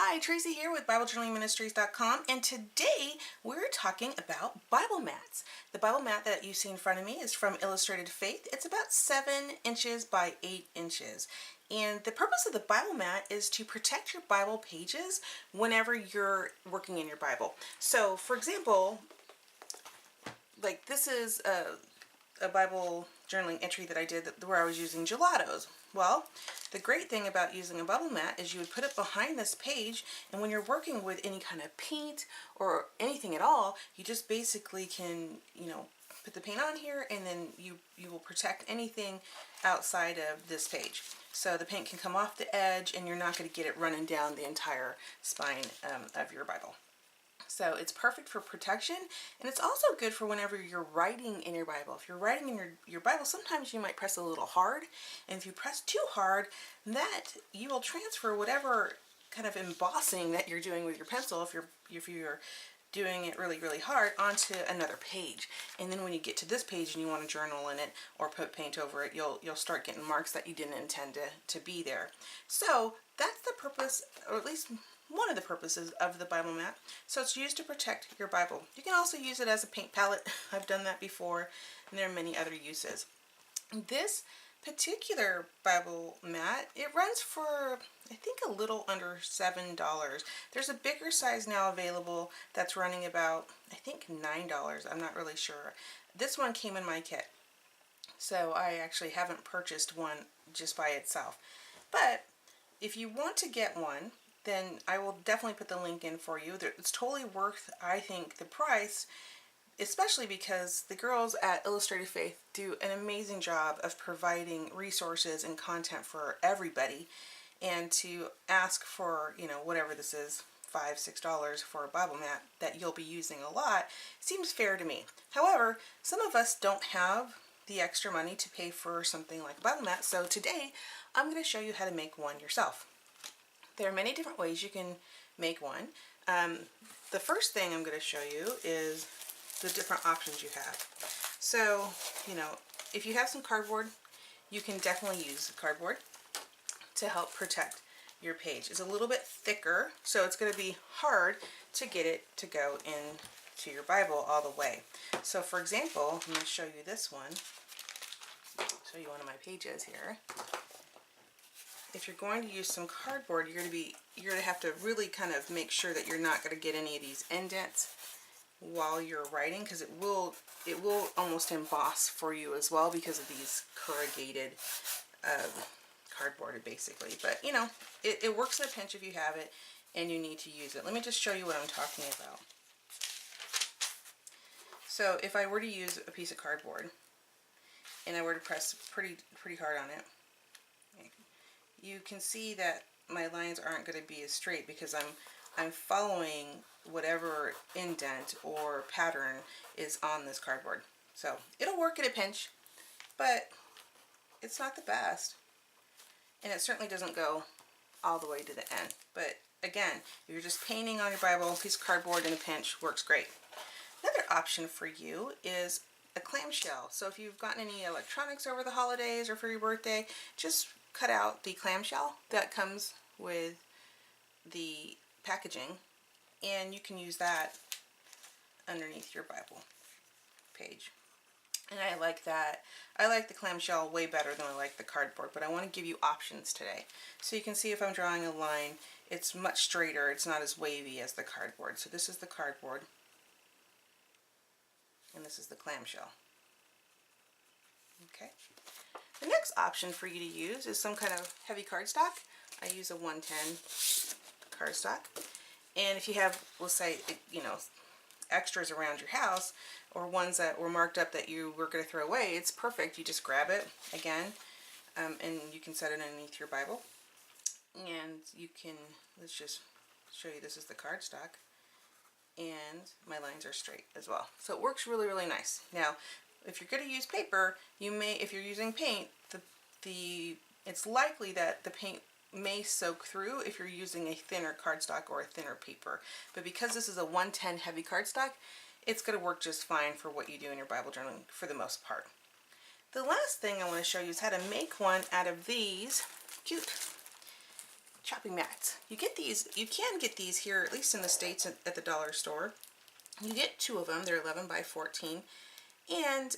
Hi, Tracy here with BibleJournalingMinistries.com, and today we're talking about Bible mats. The Bible mat that you see in front of me is from Illustrated Faith. It's about 7 inches by 8 inches. And the purpose of the Bible mat is to protect your Bible pages whenever you're working in your Bible. So, for example, like this is a Bible journaling entry that I did where I was using gelatos. Well, the great thing about using a Bible mat is you would put it behind this page, and when you're working with any kind of paint or anything at all, you just basically can, put the paint on here, and then you will protect anything outside of this page. So the paint can come off the edge, and you're not going to get it running down the entire spine of your Bible. So it's perfect for protection, and it's also good for whenever you're writing in your Bible. If you're writing in your Bible, sometimes you might press a little hard, and if you press too hard, that you will transfer whatever kind of embossing that you're doing with your pencil, if you're doing it really, really hard, onto another page. And then when you get to this page and you want to journal in it or put paint over it, you'll start getting marks that you didn't intend to be there. So that's the purpose, or at least one of the purposes of the Bible mat. So it's used to protect your Bible. You can also use it as a paint palette. I've done that before, and there are many other uses. This particular Bible mat, it runs for, I think, a little under $7. There's a bigger size now available that's running about, I think, $9. I'm not really sure. This one came in my kit, so I actually haven't purchased one just by itself. But if you want to get one, then I will definitely put the link in for you. It's totally worth, I think, the price, especially because the girls at Illustrated Faith do an amazing job of providing resources and content for everybody. And to ask for, whatever this is, $5, $6 for a Bible mat that you'll be using a lot, seems fair to me. However, some of us don't have the extra money to pay for something like a Bible mat, so today I'm going to show you how to make one yourself. There are many different ways you can make one. The first thing I'm going to show you is the different options you have. So, if you have some cardboard, you can definitely use cardboard to help protect your page. It's a little bit thicker, so it's going to be hard to get it to go into your Bible all the way. So, for example, I'm going to show you this one. Show you one of my pages here. If you're going to use some cardboard, you're going to have to really kind of make sure that you're not going to get any of these indents while you're writing, because it will almost emboss for you as well because of these corrugated cardboard, basically. But it works in a pinch if you have it and you need to use it. Let me just show you what I'm talking about. So if I were to use a piece of cardboard and I were to press pretty hard on it, you can see that my lines aren't going to be as straight because I'm following whatever indent or pattern is on this cardboard. So it'll work at a pinch, but it's not the best, and it certainly doesn't go all the way to the end. But again, if you're just painting on your Bible, a piece of cardboard in a pinch works great. Another option for you is a clamshell. So if you've gotten any electronics over the holidays or for your birthday, just cut out the clamshell that comes with the packaging, and you can use that underneath your Bible page. And I like that. I like the clamshell way better than I like the cardboard, but I want to give you options today. So you can see if I'm drawing a line, it's much straighter. It's not as wavy as the cardboard. So this is the cardboard, and this is the clamshell. Okay. The next option for you to use is some kind of heavy cardstock. I use a 110 cardstock. And if you have, we'll say, extras around your house, or ones that were marked up that you were going to throw away, it's perfect. You just grab it again, and you can set it underneath your Bible. And you can, let's just show you, this is the cardstock, and my lines are straight as well. So it works really, really nice. Now, if you're going to use paper, if you're using paint, it's likely that the paint may soak through if you're using a thinner cardstock or a thinner paper. But because this is a 110 heavy cardstock, it's going to work just fine for what you do in your Bible journaling for the most part. The last thing I want to show you is how to make one out of these cute chopping mats. You can get these here, at least in the States, at the dollar store. You get 2 of them. They're 11 by 14. And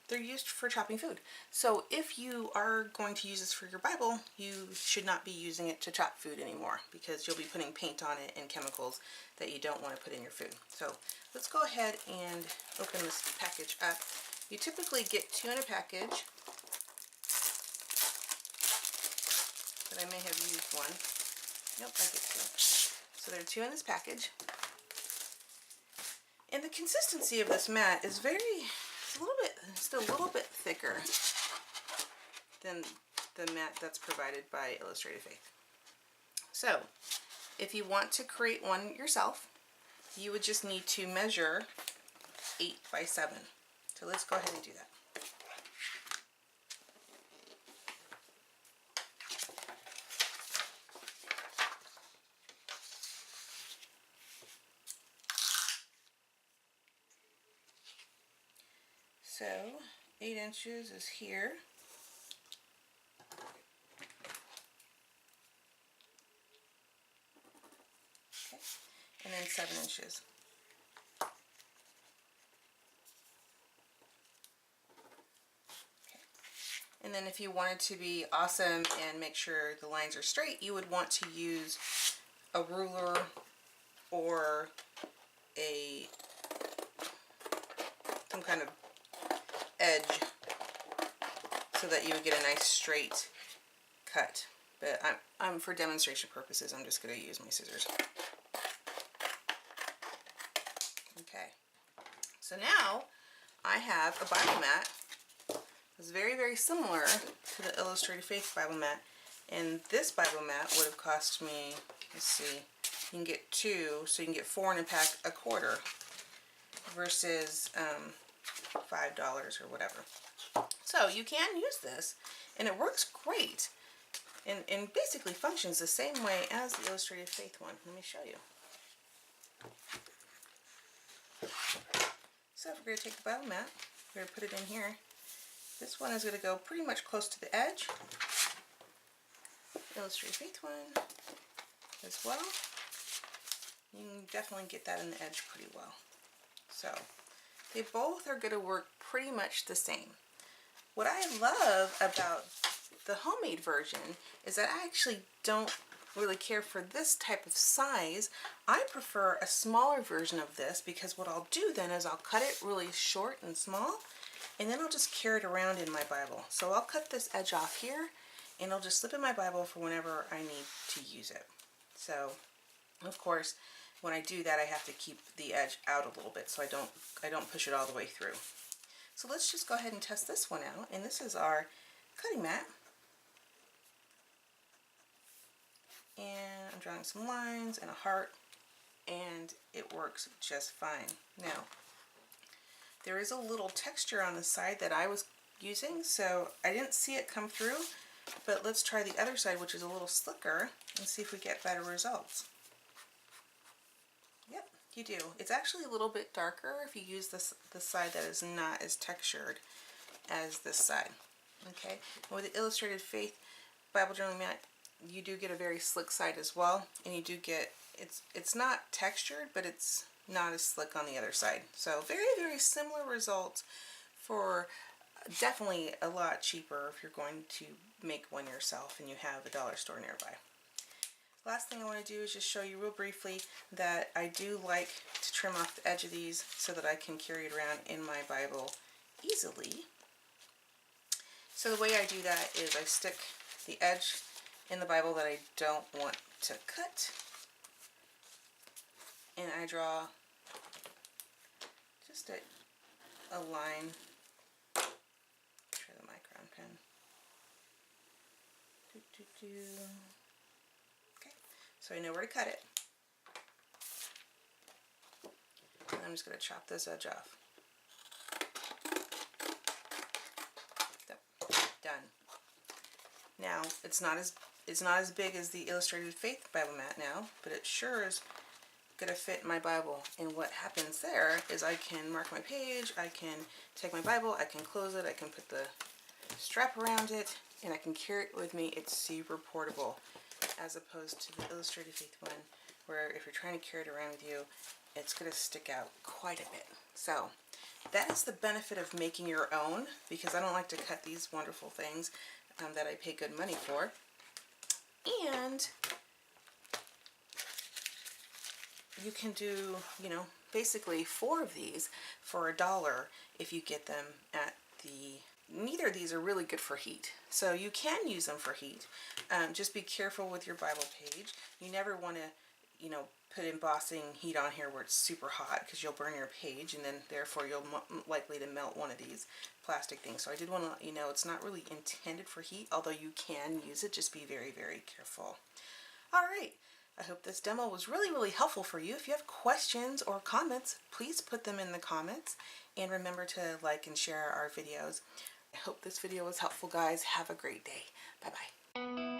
they're used for chopping food. So if you are going to use this for your Bible, you should not be using it to chop food anymore, because you'll be putting paint on it and chemicals that you don't want to put in your food. So let's go ahead and open this package up. You typically get 2 in a package, but I may have used 1. Nope, I get 2. So there are 2 in this package. And the consistency of this mat is just a little bit thicker than the mat that's provided by Illustrated Faith. So, if you want to create one yourself, you would just need to measure 8 by 7. So let's go ahead and do that. So 8 inches is here. Okay. And then 7 inches. Okay. And then if you wanted to be awesome and make sure the lines are straight, you would want to use a ruler or some kind of edge so that you would get a nice straight cut. But I'm for demonstration purposes, I'm just going to use my scissors. Okay, so now I have a Bible mat that's very, very similar to the Illustrated Faith Bible mat, and this Bible mat would have cost me, let's see, you can get 2, so you can get 4 in a pack, a quarter, versus $5 or whatever. So you can use this, and it works great, and basically functions the same way as the Illustrated Faith one. Let me show you. So if we're going to take the Bible mat, we're going to put it in here. This one is going to go pretty much close to the edge. Illustrated Faith one as well. You can definitely get that in the edge pretty well. So they both are going to work pretty much the same. What I love about the homemade version is that I actually don't really care for this type of size. I prefer a smaller version of this, because what I'll do then is I'll cut it really short and small, and then I'll just carry it around in my Bible. So I'll cut this edge off here, and I'll just slip in my Bible for whenever I need to use it. So, of course, when I do that, I have to keep the edge out a little bit so I don't push it all the way through. So let's just go ahead and test this one out. And this is our cutting mat. And I'm drawing some lines and a heart, and it works just fine. Now, there is a little texture on the side that I was using, so I didn't see it come through, but let's try the other side, which is a little slicker, and see if we get better results. Yep, you do. It's actually a little bit darker if you use the side that is not as textured as this side. Okay, and with the Illustrated Faith Bible journaling mat, you do get a very slick side as well, and you do get, it's not textured, but it's not as slick on the other side. So very, very similar results, for definitely a lot cheaper if you're going to make one yourself and you have a dollar store nearby. Last thing I want to do is just show you real briefly that I do like to trim off the edge of these so that I can carry it around in my Bible easily. So the way I do that is I stick the edge in the Bible that I don't want to cut, and I draw just a line. Try the micron pen. Okay, so I know where to cut it. And I'm just going to chop this edge off. Done. Now, it's not as big as the Illustrated Faith Bible mat now, but it sure is going to fit my Bible. And what happens there is I can mark my page, I can take my Bible, I can close it, I can put the strap around it, and I can carry it with me. It's super portable. as opposed to the Illustrated Faith one, where if you're trying to carry it around with you, it's going to stick out quite a bit. So that is the benefit of making your own, because I don't like to cut these wonderful things that I pay good money for. And you can do, you know, basically 4 of these for $1 if you get them at the... Neither of these are really good for heat, so you can use them for heat. Just be careful with your Bible page. You never want to, you know, put embossing heat on here where it's super hot, because you'll burn your page, and then therefore you'll likely to melt one of these plastic things. So I did want to let you know it's not really intended for heat, although you can use it. Just be very, very careful. All right. I hope this demo was really helpful for you. If you have questions or comments, please put them in the comments, and remember to like and share our videos. I hope this video was helpful, guys. Have a great day. Bye-bye.